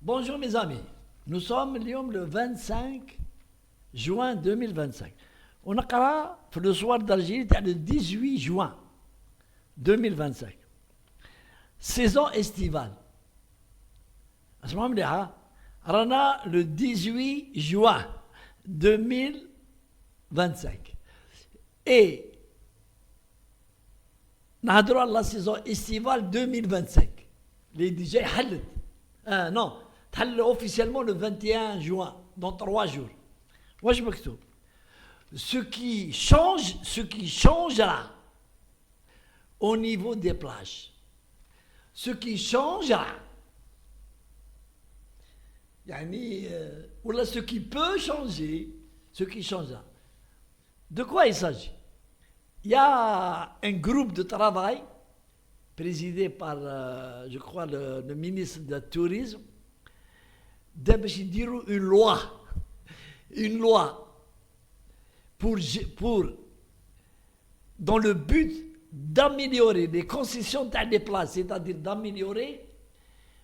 Bonjour mes amis, nous sommes le 25 juin 2025. On a le soir d'Algérie le 18 juin 2025. Saison estivale. À ce moment-là, on a le 18 juin 2025. Et on a la saison estivale 2025. Les DJ Hallet. Non, officiellement le 21 juin, dans 3 jours. Moi, je m'occupe. Ce qui changera au niveau des plages. Ce qui changera. Ou là, ce qui peut changer, ce qui changera. De quoi il s'agit? Il y a un groupe de travail présidé par, je crois, le ministre du Tourisme, une loi dans le but d'améliorer les concessions des plages, c'est-à-dire d'améliorer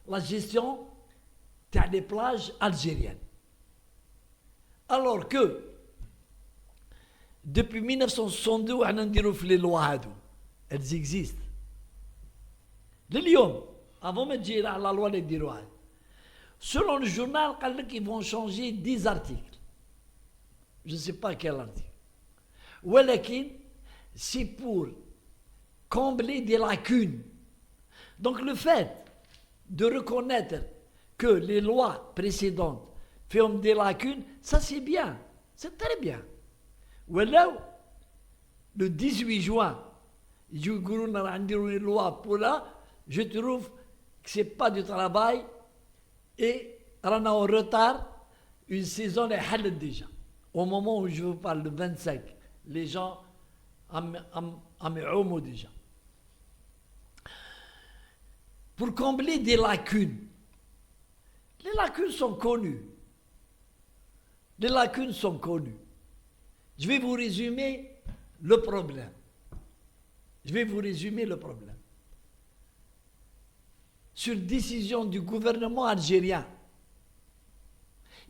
la gestion des plages algériennes. Alors que, depuis 1962, on a les lois, elles existent. Avant de dire la loi des dirois, selon le journal, ils vont changer 10 articles. Je ne sais pas quel article. Ou c'est pour combler des lacunes. Donc le fait de reconnaître que les lois précédentes ferment des lacunes, ça c'est bien, c'est très bien. Ou alors, le 18 juin, ils ont une loi pour là, je trouve que ce n'est pas du travail et on a en retard, une saison est halal déjà. Au moment où je vous parle, le 25, les gens ont déjà. Pour combler des lacunes, les lacunes sont connues. Les lacunes sont connues. Je vais vous résumer le problème. Sur décision du gouvernement algérien,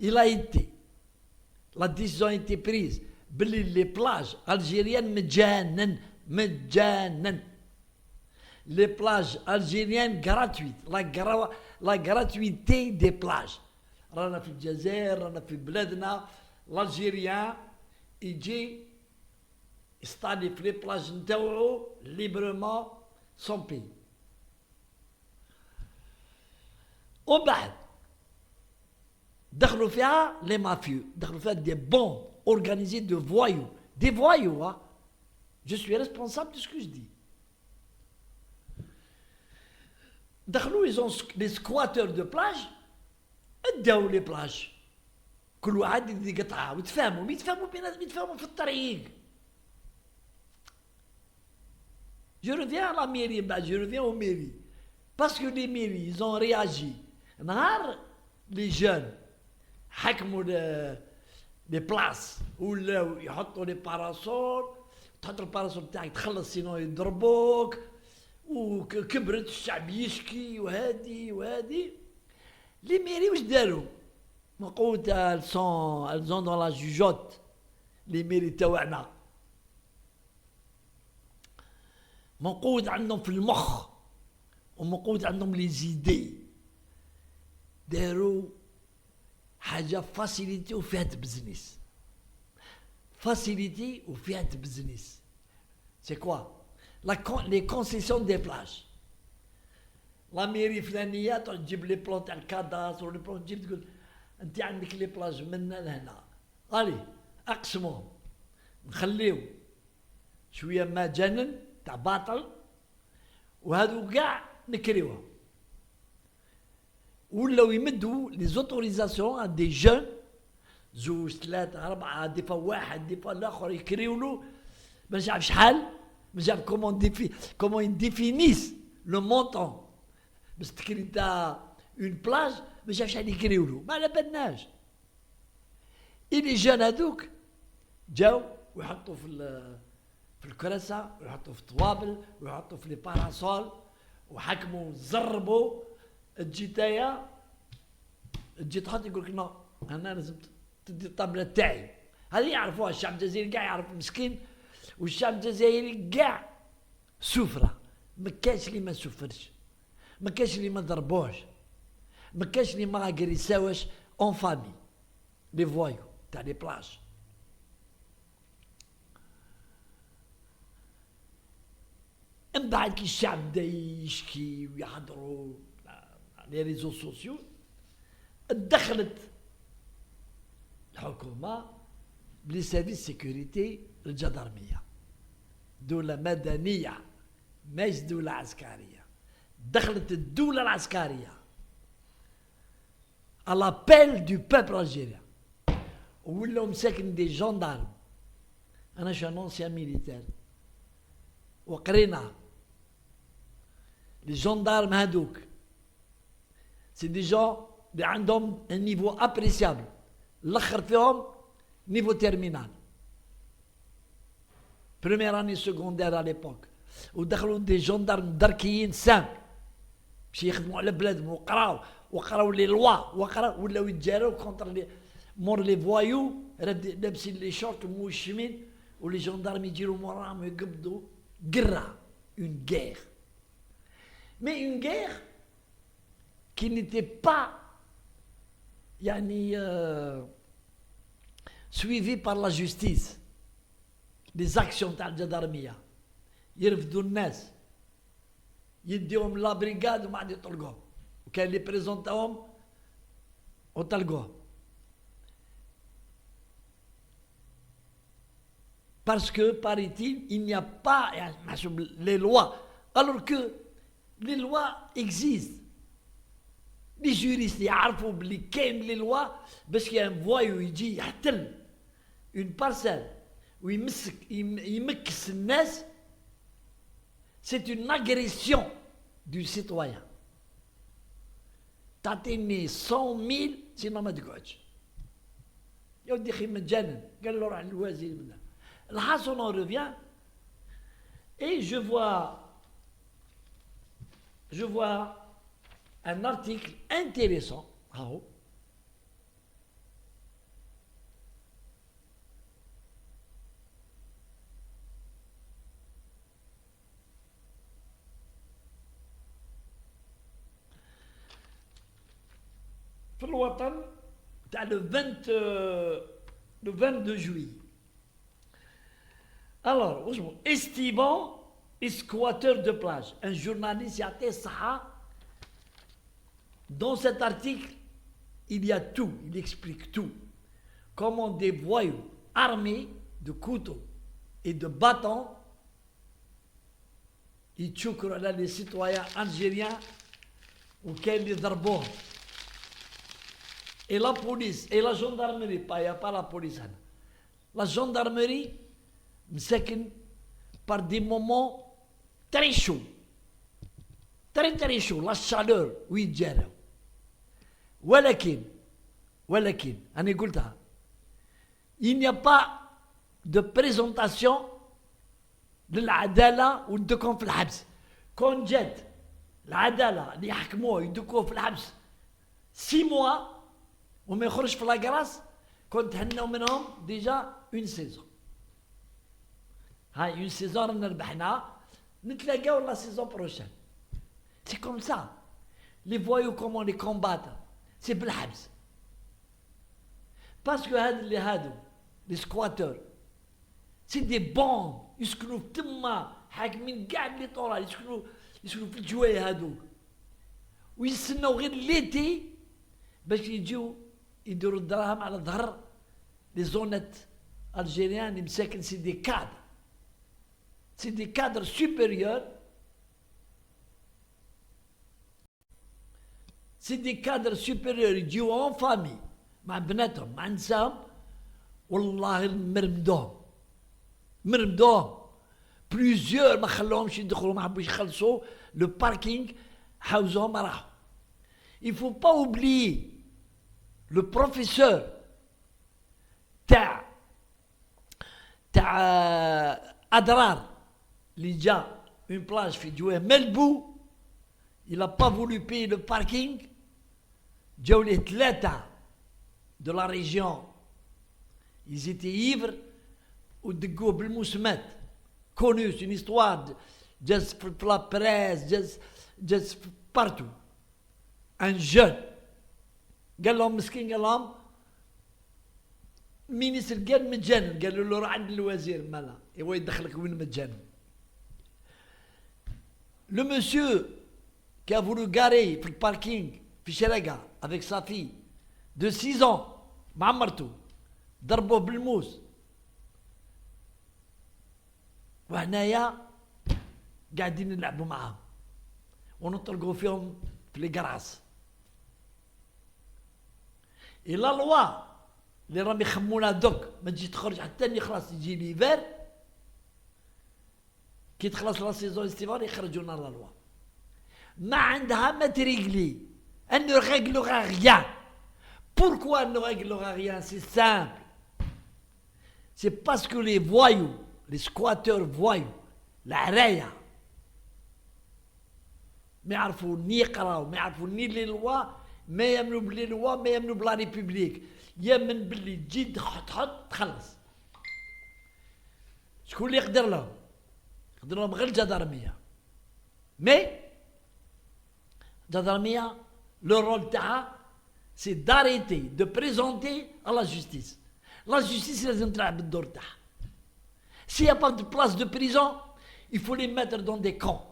la décision a été prise, les plages algériennes مجانا. Les plages algériennes gratuites, la gratuité des plages. رانا في الجزائر, رانا في بلادنا, l'Algérien يجي يستعلي في les plages نتاوعو librement sans payer. وبعد دخلوا فيها les mafieux, دخلوا فيها des bandes organisées de voyous, des voyous, hein. Je suis responsable de ce que je dis. دخلوا, ils ont les squatteurs de plage, اداو les plages. كل واحد يدي قطعه ويتفاهموا بيناتهم, يتفاهموا في الطريق. Je reviens à la mairie, je reviens aux mairies. Parce que les mairies, ils ont réagi. Les jeunes, حكموا les places, ولاو يحطوا les parasols, تحط الباراسول تاعك تخلص سينو يضربوك, وكبرت الشعب يشكي وهادي. Les mairies, واش داروا؟ مقود elles ont dans la jugeote les mairies تاوعنا. موقود عندهم في المخ وموقود عندهم لي زيدي. داروا حاجه فاسيليتي وفيها بزنس. فاسيليتي وفيها بزنس. C'est quoi? Les concessions des plages. La mairie فلانيه تجيب لي بلون تاع الكاداس ولا بلون تجيب تقول انت عندك لي بلاج من لهنا. الي اقسموهم نخليو شويه مجانا تاع باطل وهذو كاع نكريوهم. ولاو يمدوا لي زوتوريزاسيون ا دي جون 2 3 4 دي فوا واحد دي فوا الاخر يكريو له ما نعرف شحال, ما نعرف كومون يديفينيس لو مونطون باش تكري نتا اون بلاج, ما نعرف شحال يكريو له, ما على بالناش. اي لي جون هذوك جاو ويحطوا في الكراسة, ويحطوا في الطوابل, ويحطوا في لي باراسول, وحكموا زربوا الجتاية تجي تحط يقول لك نو انا لازم تدي الطابله تاعي. هذه يعرفوها الشعب الجزائري كاع يعرف مسكين، والشعب الجزائري كاع سفره. ما كاش اللي ما سفرش، ما كاش اللي ما ضربوش، ما كاش اللي ما اغريساوش اون فامي لي فوايو تاع لي بلاج. من بعد كي الشعب بدا يشكي ويحضروا لي ريزو سوسيو، دخلت الحكومه بلي سيرفيس سيكوريتي الجدرميه، دوله مدنيه ماش دوله عسكريه. دخلت الدوله العسكريه à l'appel du peuple algérien، ولاو مساكن دي جندارم. انا شو انونسيان ميليتير وقرينا لي جندارم هادوك سي دي جون اللي عندهم ان نيفو ابريسيابل، الاخر فيهم نيفو تيرمينال بروميير اني سكوندير على ليبوك، ودخلوا دي جندارم دركيين سامبل باش يخدموا على بلادهم وقراو لي لوا ولاو يتجاراو كونتر لي مور لي فوايو لابسين لي شورت وموشمين، ولي جندارم يجيروا موراهم يقبضوا. Guerre, une guerre. Mais une guerre qui n'était pas suivie par la justice. Les actions تاع الجدرمية يرفدوا الناس، يديهم لا بريغاد وما عاد يطلقوهم، وكان اللي بريزونتاهم وطلقوهم. Parce que, paraît-il, il n'y a pas les lois, alors que les lois existent. Les juristes يعرفوا بلي كاين les lois باش كان فوايو يجي يحتل une parcelle يمكس الناس. C'est une agression du citoyen. تعطيني 100,000 سيما ما تقعدش. يا ودي خي مجنن، قال له روح للوزير منها. Là, on en revient et je vois un article intéressant. في الوطن تاع le 22 juillet. Alors, estimant et squatteur de plage, un journaliste Yaté Saha, dans cet article, il y a tout, il explique tout. Comment des voyous armés de couteaux et de bâtons, ils tuent les citoyens algériens auxquels ils darbent. Et la police, et la gendarmerie, il n'y a pas la police. La gendarmerie, مساكن par des moments très chauds, très chauds, la chaleur ويتجاروا. ولكن أنا قلتها، il n'y a pas de présentation للعدالة وندكهم في الحبس. كون جات العدالة اللي يحكموه يدكوه في الحبس 6 mois وما يخرجش في لاكراس، كنت هناو منهم ديجا une saison. هاي une saison نربحنا، نتلاقاو la saison prochaine. C'est comme ça. Les voyous comment les combattre, c'est بالحبس. Parce que هادو les squatteurs c'est des bandes يسكنوا في تما حاكمين كاع لي طورال، يسكنوا في الجوايه هادوك، ويستناو غير ليتي باش يجيو يديروا الدراهم على ظهر لي زونات الجيريان اللي مساكن. سي دي كادر، سي دي كادر سوبيريور، سي دي كادر سوبيريور يجيو اون فامي مع بناتهم مع نساهم، والله مرمدوهم بليزيور، ما خلوهمش يدخلوا، ما حبوش يخلصوا لو باركينغ، حوزوهم راحوا. Il faut pas oublier le professeur تاع أدرار اللي جا une plage في جواه ملبو، il a pas voulu payer le parking جاو ليه ثلاثة de la région. Ils étaient ivres ودقوه بالمسمات. Connu, c'est une histoire just pour la presse, just partout. Un jeune قال لهم مسكين، قال لهم مينيستر قال متجنن، قالوا له روح عند الوزير مالا هو يدخلك وين متجنن. Le monsieur qui a voulu garer في الباركينغ في شرقة avec sa fille de 6 ans مع مرته، ضربوه بالموس، وهنايا قاعدين نلعبوا معاهم ونطلقوا فيهم في القراص. إلا لوا اللي راهم يخمونا دوك ما تجي تخرج حتى خلاص يجي ليفير، كي تخلص لا سيزون استيفال يخرجونا لا لوا. ما عندها ما تريقلي ان ne réglera rien. Pourquoi ne réglera rien? C'est simple. C'est parce que les voyous, les squatteurs voyous, العرايا ما يعرفوا ني يقراو، ما يعرفوا ني لي لوا، ما يامنوا بلي لوا، ما يامنوا بلا ريبوبليك، يامن باللي تجي تحط تخلص. شكون اللي يقدر لهم؟ يقدر لهم غير الجدرمية. مي الجدرمية لو رول تاعها سي داريتي دو بريزونتي à la justice. La justice لازم تلعب الدور تاعها. S'il n'y a pas de place de prison, il faut les mettre dans des camps.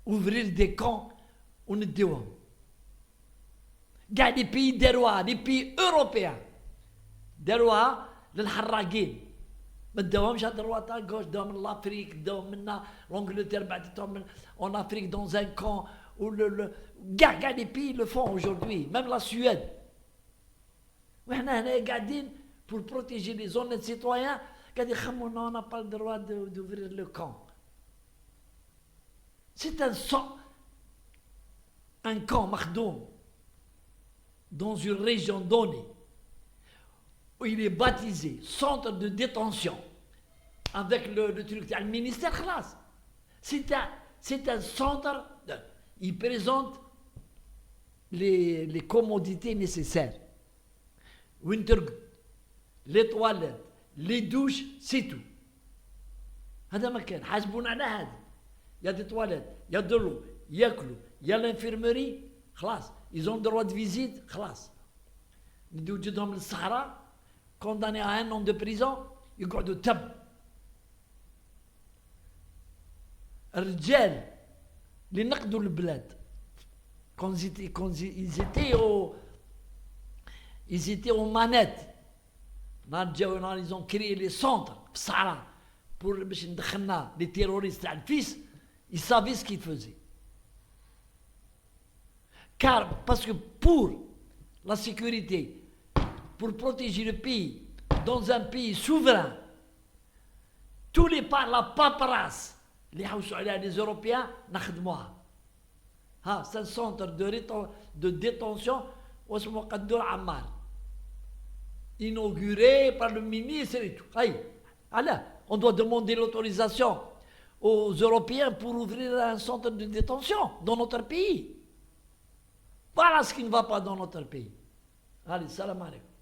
Ouvrir des camps ونديوهم. كاع لي بيي داروها، لي بيي اوروبيان داروها للحراقين، ما داوهمش دروا تاع غوش، داوهم من لافريك، داوهم منا لونجلتير، بعثتهم en Afrique dans un camp où كاع لي بيي le font aujourd'hui, même la Suède. وحنا هنا قاعدين pour protéger les honnêtes citoyens قاعد يخموا non on n'a pas le droit d'ouvrir le camp. C'est un camp مخدوم dans une région donnée où il est baptisé centre de détention avec le truc du ministère classe. C'est un centre, il présente les commodités nécessaires. Wintergood, les toilettes, les douches, c'est tout. هذا مكان حاسبونا على هذا. Il y a des toilettes, il y a de l'eau, ياكلوا، il y a l'infirmerie، خلاص. Ils ont le droit de visite, خلاص. نديو جدهم للصحراء، condamné à 1 an de prison، يقعدوا تب. الرجال اللي نقدوا البلاد quand ils étaient aux manettes. Ils ont créé les centres في الصحراء pour باش ندخلنا les terroristes تاع الفيس. Ils savaient ce qu'ils faisaient. Car, parce que pour la sécurité, pour protéger le pays, dans un pays souverain, tous les la paperasse, les Européens, c'est un centre de détention, inauguré par le ministre et tout. On doit demander l'autorisation aux Européens pour ouvrir un centre de détention dans notre pays. Voilà ce qui ne va pas dans notre pays. Allez, salam alaikum.